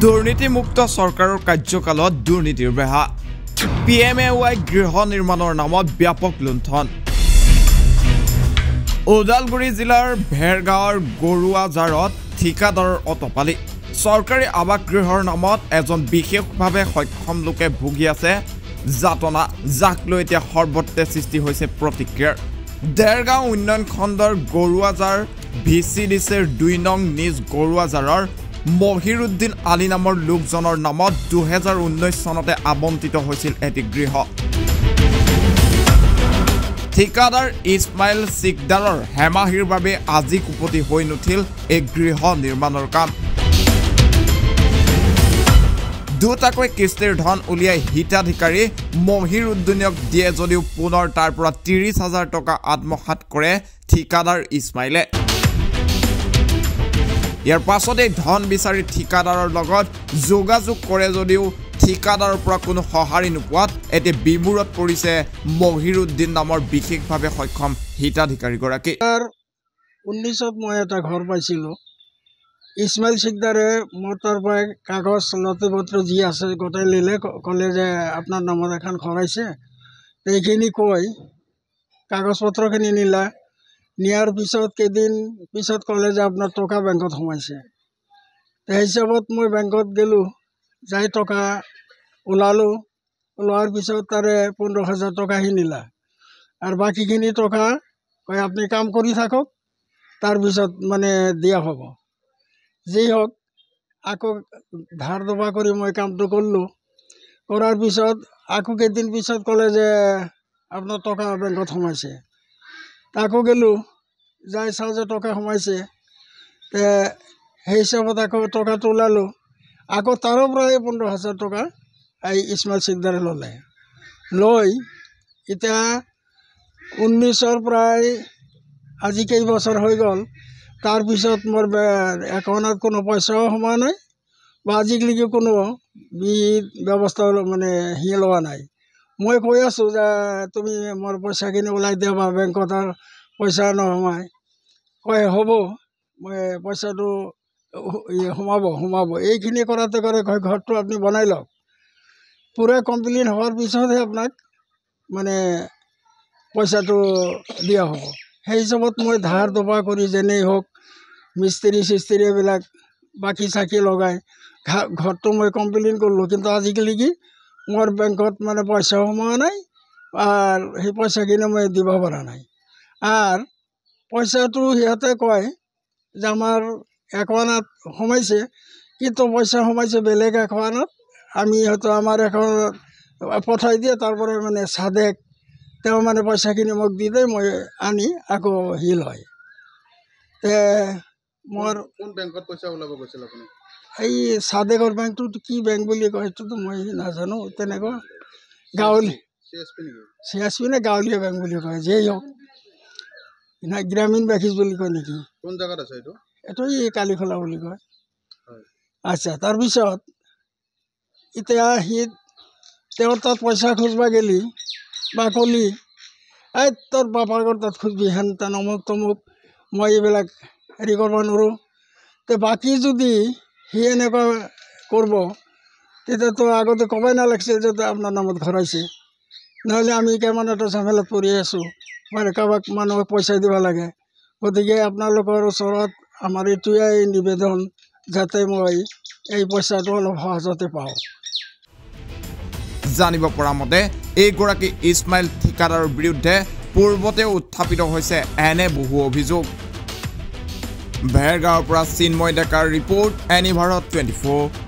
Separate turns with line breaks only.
দুৰ্নীতিমুক্ত চৰকাৰৰ কাৰ্যকালত দুৰ্নীতিৰ বেহা PMAY গৃহ নিৰ্মাণৰ নামত ব্যাপক লুণ্ঠন ওদালগুৰি জিলাৰ ভেৰগাঁৱৰ গৰুৱাজাৰত ঠিকাদাৰৰ অটপালি চৰকাৰী আৱাস গৃহৰ নামত এজন বিশেষভাৱে সক্ষম লোকে ভুগি আছে যাতনা যাক লৈ এতিয়া সৰ্বত্ৰে সৃষ্টি হৈছে প্ৰতিক্ৰিয়াৰ দেৰগাঁও উন্নয়ন খণ্ডৰ গৰুৱাজাৰ VCDCৰ 2 নং নিজ গৰুৱাজাৰৰ মহিৰুদ্দিন আলী নামৰ লোকজনৰ নামত 2019 চনতে আবণ্টিত হৈছিল এটি গৃহ ঠিকাদাৰ ইছমাইল সিকদাৰৰ হেমাহিৰ বাবে আজি কুপতি হৈ নুঠিল এই গৃহ নিৰ্মাণৰ কাম দুটাকৈ কিস্তিৰ ধন উলিয়াই হিতাধিকাৰী মহিৰুদ্দিনক দিয়ে যদিও পুনৰ তাৰ পৰা 30,000 টকা আত্মসাৎ কৰে ঠিকাদাৰ ইছমাইলে ইয়াৰ পাছতে ধন বিচাৰি ঠিকাদাৰৰ লগত যোগাযোগ কৰে যদিও ঠিকাদাৰৰ পৰা কোনো সহাৰি নোপোৱাত এতে বিমূৰত পৰিছে মহিৰুদ্দিন নামৰ বিশেষভাৱে সক্ষম হিতাধিকাৰী গৰাকী
19ত মই এটা ঘৰ পাইছিলো ইছমাইল সিকদাৰে মোৰ তাৰ পৰা কাগজ নথিপত্ৰ যি আছে গোটাই লিলে ক'লে যে আপোনাৰ নামত এখন ঘৰ আছে এইখিনি কৈ কাগজপত্ৰখিনি নিলা নিয়াৰ পিছত কেইদিন পিছত ক'লে যে আপোনাৰ টকা বেংকত সোমাইছে সেই হিচাপত মই বেংকত গেলো যাই টকা ওলালো ওলোৱাৰ পিছত তাৰে 15,000 টকাহি নিলা আৰু বাকীখিনি টকা কয় আপুনি কাম কৰি থাকক তাৰ পিছত মানে দিয়া হ'ব যি হোক আকৌ ধাৰ দবা কৰি মই কামটো কৰিলো কৰাৰ পিছত আকৌ কেইদিন পিছত ক'লে যে আপোনাৰ টকা বেংকত সোমাইছে আকৌ গেলো যাই চাও যে টকা সোমাইছে সেই হিচাপত আকৌ টকাটো ওলালো আকৌ তাৰো পৰা 15,000 টকা এই ইছমাইল সিকদাৰে ল'লে লৈ এতিয়া 19ৰ প্ৰায় আজি কেইবছৰ হৈ গ'ল তাৰ পিছত মোৰ একাউণ্টত কোনো পইচাও সোমোৱা নাই বা আজিলৈকে কোনো ব্যৱস্থা মানে লোৱা নাই মই কৈ আছোঁ যে তুমি মোৰ পইচাখিনি ওলাই দিয়া বা বেংকত আৰু পইচা নোসোমাই কয় হ'ব মই পইচাটো সোমাব এইখিনি কৰাতে কৰে ঘৰটো আপুনি বনাই লওক পুৰা কমপ্লিট হোৱাৰ পিছতহে আপোনাক মানে পইচাটো দিয়া হ'ব সেই হিচাপত মই ধাৰ দবা কৰি যেনেই হওক মিস্ত্ৰী চিস্ত্ৰী এইবিলাক বাকী চাকি লগাই ঘৰটো মই কমপ্লিট কৰিলোঁ কিন্তু আজিকালি মোৰ বেংকত মানে পইচাও সোমোৱা নাই আৰু সেই পইচাখিনি মই দিব পৰা নাই আৰু পইচাটো সিহঁতে কয় যে আমাৰ একাউণ্টত সোমাইছে কিন্তু পইচা সোমাইছে বেলেগ একাউণ্টত আমি হয়তো আমাৰ একাউণ্টত পঠাই দিয়ে তাৰ পৰা মানে সাদেক তেওঁ মানে পইচাখিনি মোক দি দিয়ে মই আনি আকৌ লয় মোৰ কোন বেংকত পইচা ওলাব গৈছিল আপুনি এই সাদেকৰ বেংকটো কি বেংক বুলি কয় সেইটোতো মই নাজানো তেনেকুৱা গাঁৱলী CSP নে গাঁৱলীয়া বেংক বুলি কয় যেই হওক না গ্ৰামীণ বেংক বুলি কয় নেকি কোন জায়গাত আছে এইটো এই কালিখোলা বুলি কয় আচ্ছা তাৰপিছত এতিয়া তেওঁৰ তাত পইচা খুজিবা গেলি বা কলি এই তোৰ বাপাৰ ঘৰ তাত খুজবি হেন তেন অমুক তমুক মই এইবিলাক হেৰি কৰিব নোৱাৰোঁ তো বাকী যদি সি এনেকুৱা কৰিব তেতিয়াতো আগতে ক'বই নালাগিছিল যে আপোনাৰ নামত ঘৰ আছে নহ'লে আমি কিমান এটা ঝামেলাত পৰি আছোঁ মানে কাৰোবাক মানুহক পইচা দিব লাগে গতিকে আপোনালোকৰ ওচৰত আমাৰ এইটোৱেই নিবেদন যাতে মই এই পইচাটো অলপ সহজতে পাওঁ
জানিব পৰা মতে এইগৰাকী ইছমাইল ঠিকাদাৰৰ বিৰুদ্ধে পূৰ্বতে উত্থাপিত হৈছে এনে বহু অভিযোগ ভেৰগাঁৱৰ পৰা চিন্ময় ডেকাৰ ৰিপৰ্ট এনি ভাৰত 24